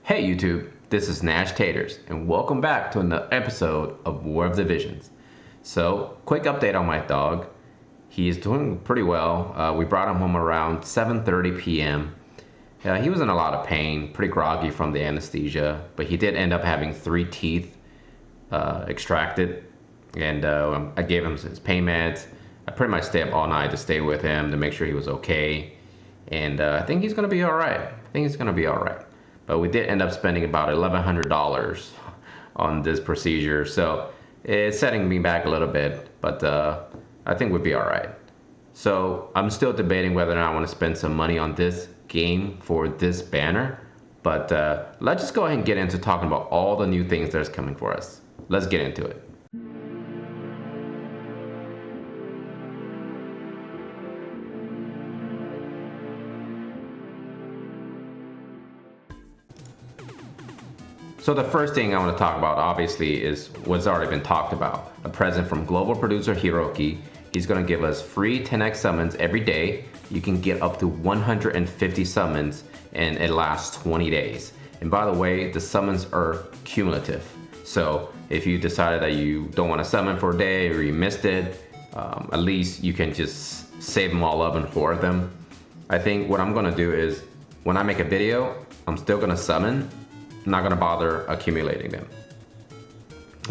Hey YouTube, this is Nashtaters, and welcome back to another episode of War of the Visions. So, quick update on my dog. He is doing pretty well. We brought him home around 7:30 p.m. He was in a lot of pain, pretty groggy from the anesthesia, but he did end up having 3 teeth extracted, and I gave him his pain meds. I pretty much stayed up all night to stay with him to make sure he was okay, and I think he's gonna be all right. But we did end up spending about $1,100 on this procedure, so it's setting me back a little bit, but I think we'll be all right. So I'm still debating whether or not I want to spend some money on this game for this banner, but let's just go ahead and get into talking about all the new things that's coming for us. Let's get into it. So the first thing I want to talk about, obviously, is what's already been talked about. A present from global producer Hiroki. He's going to give us free 10x summons every day. You can get up to 150 summons, and it lasts 20 days. And by the way, the summons are cumulative. So if you decided that you don't want to summon for a day or you missed it, at least you can just save them all up and hoard them. I think what I'm going to do is, when I make a video, I'm still going to summon. I'm not going to bother accumulating them.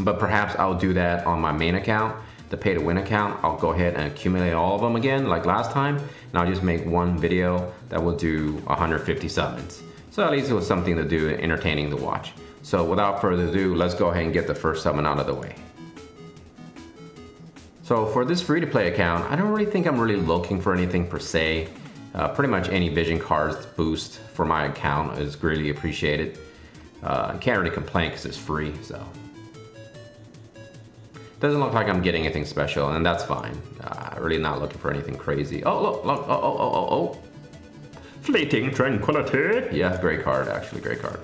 But perhaps I'll do that on my main account, the pay to win account. I'll go ahead and accumulate all of them again like last time, and I'll just make one video that will do 150 summons. So at least it was something to do, entertaining to watch. So without further ado, let's go ahead and get the first summon out of the way. So for this free to play account, I don't really think I'm really looking for anything per se. Pretty much any vision cards boost for my account is greatly appreciated. I can't really complain because it's free, so. Doesn't look like I'm getting anything special, and that's fine. Really not looking for anything crazy. Oh, look, oh. Fleeting tranquility. Yeah, great card, actually, great card.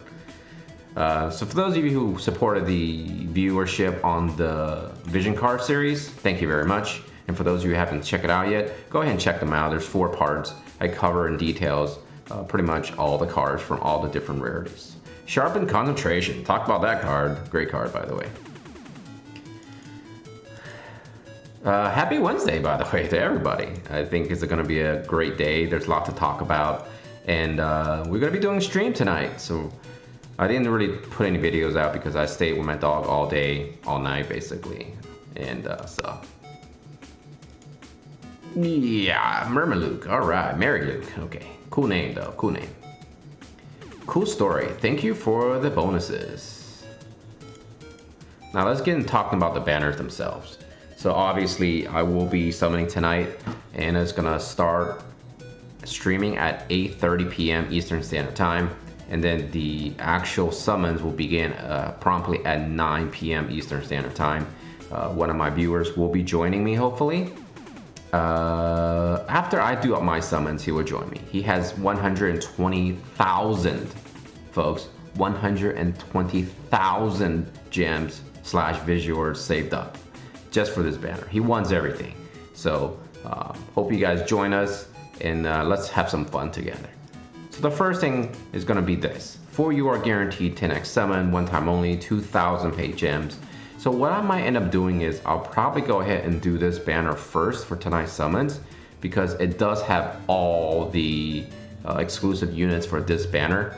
So for those of you who supported the viewership on the Vision Card series, thank you very much. And for those of you who haven't checked it out yet, go ahead and check them out. There's 4 parts. I cover in details pretty much all the cards from all the different rarities. Sharpened Concentration. Talk about that card. Great card, by the way. Happy Wednesday, by the way, to everybody. I think it's going to be a great day. There's a lot to talk about. And we're going to be doing a stream tonight. So I didn't really put any videos out because I stayed with my dog all day, all night, basically. And so. Yeah, Mermaluke. All right, Mary Luke. Okay. Cool name, though. Cool name. Cool story. Thank you for the bonuses. Now let's get into talking about the banners themselves. So obviously I will be summoning tonight, and it's gonna start streaming at 8:30 p.m. Eastern Standard Time, and then the actual summons will begin promptly at 9 p.m. Eastern Standard Time. One of my viewers will be joining me, hopefully. After I do up my summons, he will join me. He has 120,000, folks, 120,000 gems / visuals saved up just for this banner. He wants everything. So hope you guys join us, and let's have some fun together. So the first thing is going to be this. For you are guaranteed 10x summon, one time only, 2,000 paid gems. So what I might end up doing is I'll probably go ahead and do this banner first for tonight's summons, because it does have all the exclusive units for this banner.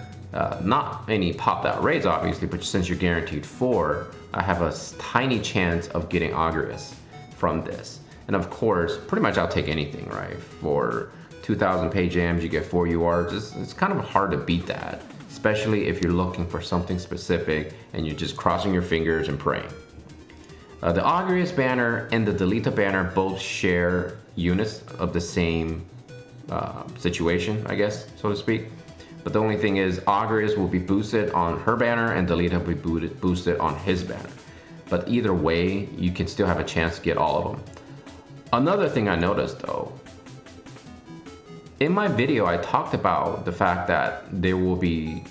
Not any popped out raids, obviously, but since you're guaranteed 4, I have a tiny chance of getting Auguras from this. And of course, pretty much I'll take anything, right? For 2,000 pay gems, you get 4 URs. It's kind of hard to beat that, especially if you're looking for something specific and you're just crossing your fingers and praying. The Auguras banner and the Delita banner both share units of the same situation, I guess, so to speak. But the only thing is, Auguras will be boosted on her banner and Delita will be boosted on his banner. But either way, you can still have a chance to get all of them. Another thing I noticed though, in my video I talked about the fact that there will be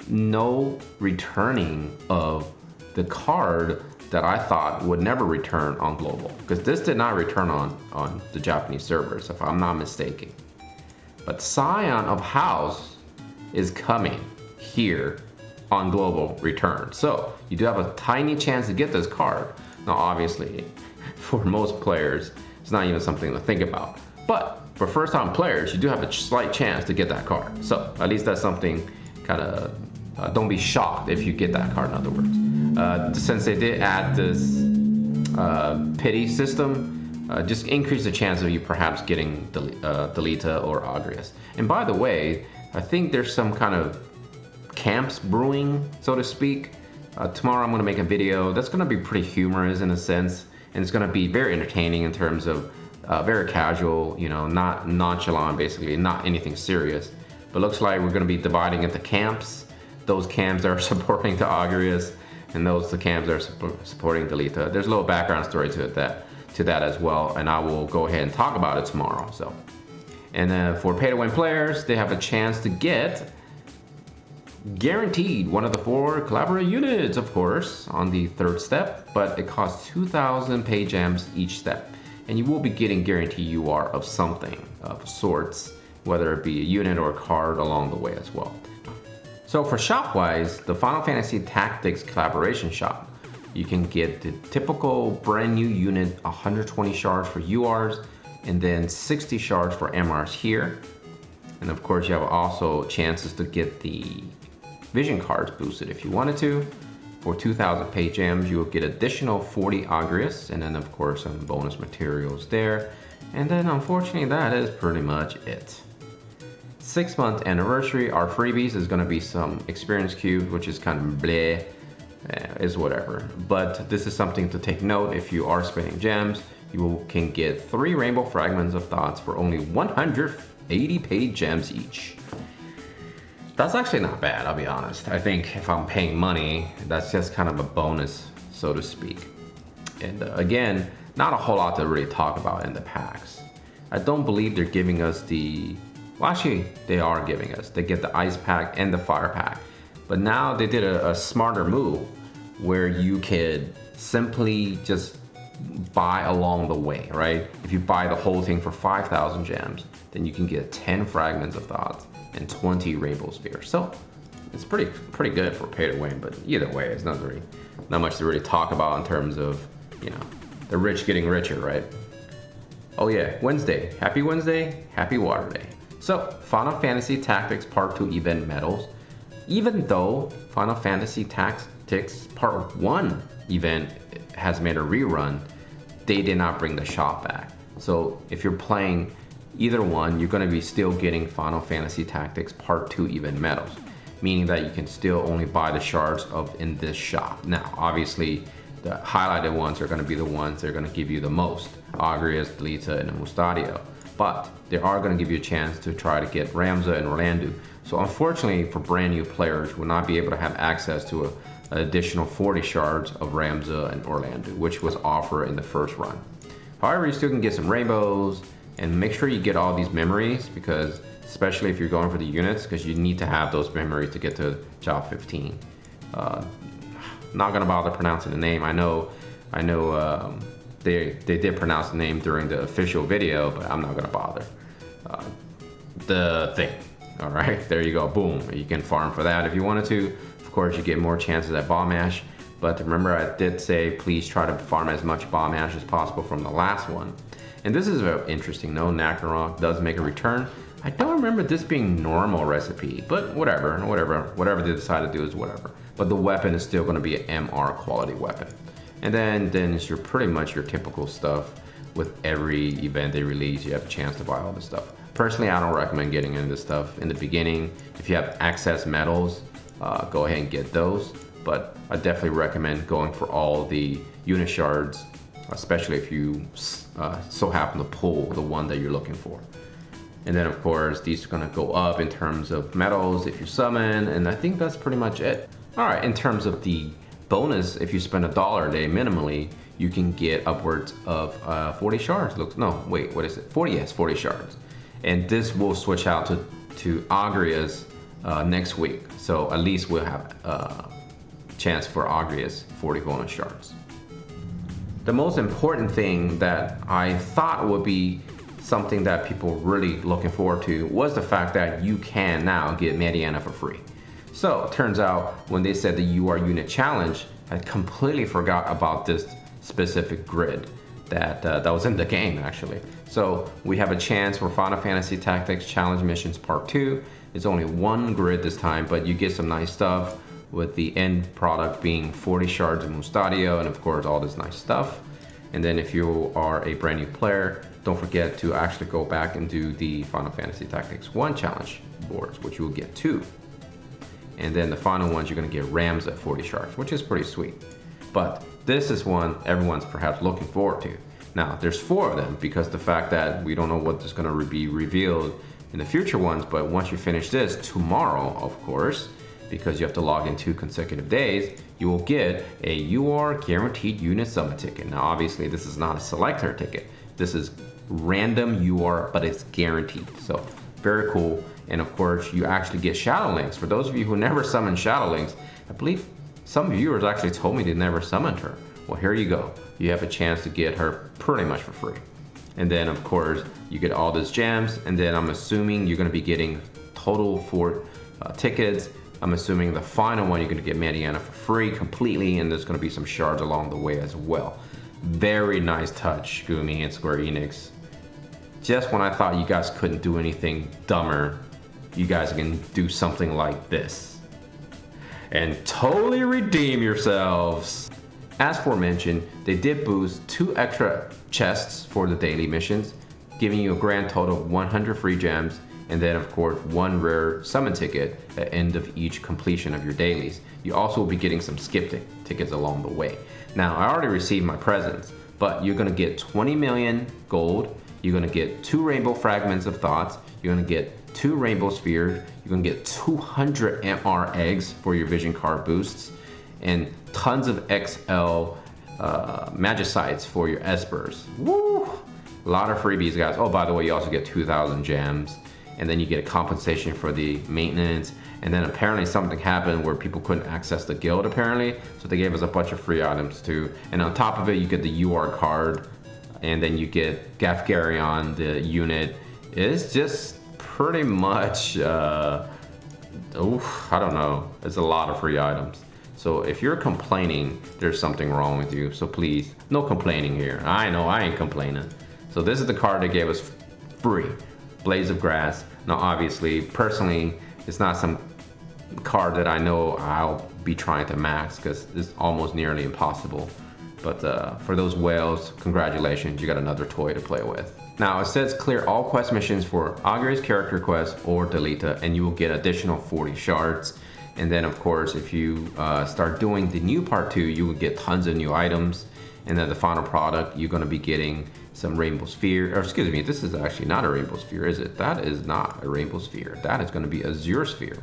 no returning of the card that I thought would never return on global, because this did not return on the Japanese servers, if I'm not mistaken. But Scion of House is coming. here on global return. So you do have a tiny chance to get this card. Now obviously, for most players, it's not even something to think about. But for first time players, you do have a slight chance to get that card. So at least that's something kind of, don't be shocked if you get that card, in other words. Since they did add this pity system, just increase the chance of you perhaps getting Delita or Agrias. And by the way, I think there's some kind of camps brewing, so to speak. Tomorrow I'm going to make a video that's going to be pretty humorous in a sense, and it's going to be very entertaining in terms of very casual, you know, not nonchalant, basically not anything serious. But looks like we're going to be dividing into camps. Those camps that are supporting the Agrias, and the camps that are supporting Delita. There's a little background story to that as well, and I will go ahead and talk about it tomorrow. So, and then for pay to win players, they have a chance to get guaranteed one of the 4 collaborative units, of course, on the 3rd step, but it costs 2,000 pay gems each step, and you will be getting guaranteed UR of something of sorts, whether it be a unit or a card along the way as well. So for shop wise, the Final Fantasy Tactics collaboration shop, you can get the typical brand new unit, 120 shards for URs, and then 60 shards for MRs here. And of course you have also chances to get the vision cards boosted if you wanted to. For 2,000 pay gems, you will get additional 40 Agrias, and then of course some bonus materials there. And then unfortunately that is pretty much it. 6-month anniversary, our freebies is going to be some experience cubes, which is kind of bleh, is whatever. But this is something to take note. If you are spending gems, you can get 3 rainbow fragments of thoughts for only 180 paid gems each. That's actually not bad, I'll be honest. I think if I'm paying money, that's just kind of a bonus, so to speak. And again, not a whole lot to really talk about in the packs. I don't believe they're giving us the, well actually they are giving us, they get the ice pack and the fire pack. But now they did a smarter move where you could simply just buy along the way, right? If you buy the whole thing for 5,000 gems, then you can get 10 fragments of thoughts and 20 rainbow spears. So it's pretty good for pay to win, but either way, it's not much to really talk about in terms of, you know, the rich getting richer, right? Oh yeah, Wednesday, happy Water Day. So Final Fantasy Tactics Part 2 event medals. Even though Final Fantasy Tactics Part 1 event has made a rerun, they did not bring the shop back. So if you're playing either one, you're going to be still getting Final Fantasy Tactics Part 2 event medals, meaning that you can still only buy the shards in this shop. Now, obviously, the highlighted ones are going to be the ones that are going to give you the most, Agrias, Delita, and Mustadio. But they are going to give you a chance to try to get Ramza and Orlando. So unfortunately, for brand new players, you will not be able to have access to an additional 40 shards of Ramza and Orlando, which was offered in the first run. However, you still can get some rainbows, and make sure you get all these memories, because especially if you're going for the units, because you need to have those memories to get to job 15. Not gonna bother pronouncing the name. I know they did pronounce the name during the official video, but I'm not gonna bother. The thing. All right, there you go. Boom. You can farm for that if you wanted to. Of course, you get more chances at bomb ash. But remember, I did say please try to farm as much bomb ash as possible from the last one. And this is very interesting. No, Nacnarok does make a return. I don't remember this being normal recipe, but whatever they decide to do is whatever. But the weapon is still going to be an MR quality weapon. And then it's pretty much your typical stuff. With every event they release, you have a chance to buy all this stuff. Personally, I don't recommend getting into this stuff in the beginning. If you have access medals, go ahead and get those. But I definitely recommend going for all the unit shards, especially if you so happen to pull the one that you're looking for. And then of course, these are gonna go up in terms of medals if you summon, and I think that's pretty much it. All right, in terms of the bonus, if you spend $1 a day minimally, you can get upwards of 40 shards. No, wait, what is it? 40, yes, 40 shards. And this will switch out to Agrias next week. So at least we'll have a chance for Agrias 40 bonus shards. The most important thing that I thought would be something that people were really looking forward to was the fact that you can now get Mariana for free. So turns out when they said the UR unit challenge, I completely forgot about this specific grid that was in the game actually. So we have a chance for Final Fantasy Tactics Challenge Missions Part 2. It's only one grid this time, but you get some nice stuff with the end product being 40 shards of Mustadio and of course all this nice stuff. And then if you are a brand new player, don't forget to actually go back and do the Final Fantasy Tactics 1 challenge boards, which you will get 2. And then the final ones, you're gonna get Rams at 40 shards, which is pretty sweet. But this is one everyone's perhaps looking forward to. Now, there's 4 of them because the fact that we don't know what is gonna be revealed in the future ones, but once you finish this, tomorrow, of course, because you have to log in 2 consecutive days, you will get a UR guaranteed unit summon ticket. Now, obviously, this is not a selector ticket. This is random UR, but it's guaranteed. So, very cool. And of course, you actually get Shadow Links. For those of you who never summoned Shadow Links, I believe some viewers actually told me they never summoned her. Well, here you go. You have a chance to get her pretty much for free. And then, of course, you get all these gems. And then I'm assuming you're going to be getting total 4 tickets. I'm assuming the final one, you're going to get Mariana for free completely. And there's going to be some shards along the way as well. Very nice touch, Gumi and Square Enix. Just when I thought you guys couldn't do anything dumber, you guys can do something like this and totally redeem yourselves. As aforementioned, they did boost 2 extra chests for the daily missions, giving you a grand total of 100 free gems, and then of course 1 rare summon ticket at the end of each completion of your dailies. You also will be getting some skip tickets along the way. Now, I already received my presents, but you're gonna get 20 million gold, you're gonna get 2 rainbow fragments of thoughts, you're gonna get 2 rainbow spheres, you're gonna get 200 MR eggs for your vision card boosts, and tons of XL Magicites for your Espers. Woo! A lot of freebies, guys. Oh, by the way, you also get 2,000 gems, and then you get a compensation for the maintenance. And then apparently something happened where people couldn't access the guild apparently, so they gave us a bunch of free items too. And on top of it, you get the UR card, and then you get Gafgarion, the unit. It's just pretty much, I don't know. It's a lot of free items. So if you're complaining, there's something wrong with you. So please, no complaining here. I know, I ain't complaining. So this is the card they gave us free. Blades of Grass. Now obviously, personally, it's not some card that I know I'll be trying to max because it's almost nearly impossible. But for those whales, congratulations, you got another toy to play with. Now it says clear all quest missions for Agri's character quest or Delita, and you will get additional 40 shards. And then of course, if you start doing the new part 2, you will get tons of new items. And then the final product, you're gonna be getting some rainbow sphere, or excuse me, this is actually not a rainbow sphere, is it? That is not a rainbow sphere. That is gonna be a Azure sphere.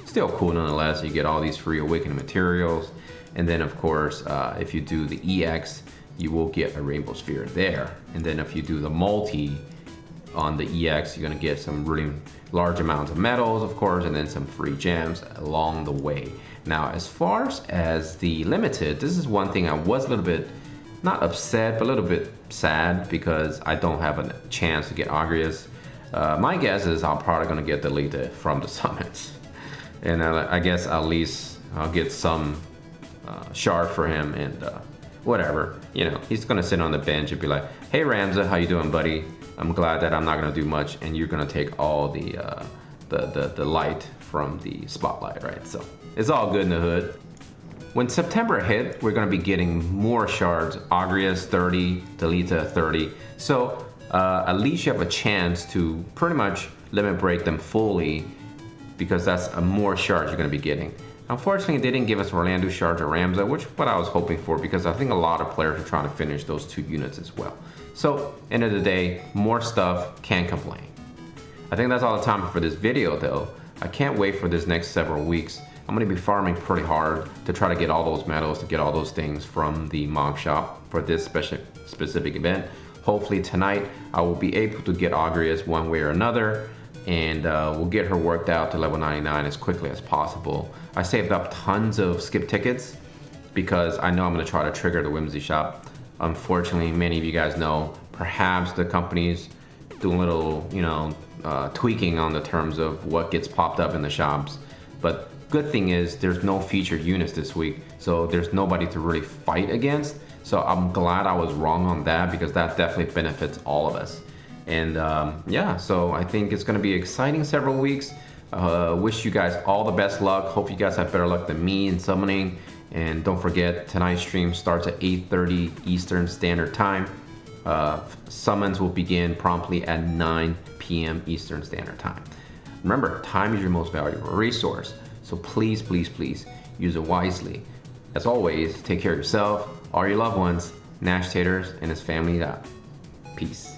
Still cool nonetheless. You get all these free awakening materials. And then of course, if you do the EX, you will get a rainbow sphere there. And then if you do the multi on the EX, you're gonna get some really large amounts of medals, of course, and then some free gems along the way. Now, as far as the limited, this is one thing I was a little bit, not upset, but a little bit sad because I don't have a chance to get Agrias. My guess is I'm probably gonna get deleted from the summits. And I guess at least I'll get some shard for him and whatever, you know, he's gonna sit on the bench and be like, hey Ramza, how you doing, buddy? I'm glad that I'm not gonna do much and you're gonna take all the light from the spotlight, right? So it's all good in the hood. When September hit, we're gonna be getting more shards, Agrias 30, Delita 30. So at least you have a chance to pretty much limit break them fully because that's more shards you're gonna be getting. Unfortunately, they didn't give us Orlando shards or Ramza, which is what I was hoping for because I think a lot of players are trying to finish those 2 units as well. So, end of the day, more stuff, can't complain. I think that's all the time for this video though. I can't wait for this next several weeks. I'm gonna be farming pretty hard to try to get all those medals, to get all those things from the Mog Shop for this specific event. Hopefully tonight, I will be able to get Agrias one way or another, and we'll get her worked out to level 99 as quickly as possible. I saved up tons of skip tickets because I know I'm gonna try to trigger the Whimsy Shop. Unfortunately, many of you guys know, perhaps the company's doing a little, you know, tweaking on the terms of what gets popped up in the shops. But Good thing is there's no featured units this week, so there's nobody to really fight against. So I'm glad I was wrong on that, because that definitely benefits all of us. And yeah, so I think it's going to be exciting several weeks. Wish you guys all the best luck. Hope you guys have better luck than me in summoning. And don't forget, tonight's stream starts at 8:30 Eastern Standard Time. Summons will begin promptly at 9 p.m. Eastern Standard Time. Remember, time is your most valuable resource, so please, please, please use it wisely. As always, take care of yourself, all your loved ones, Nashtaters, and his family out. Peace.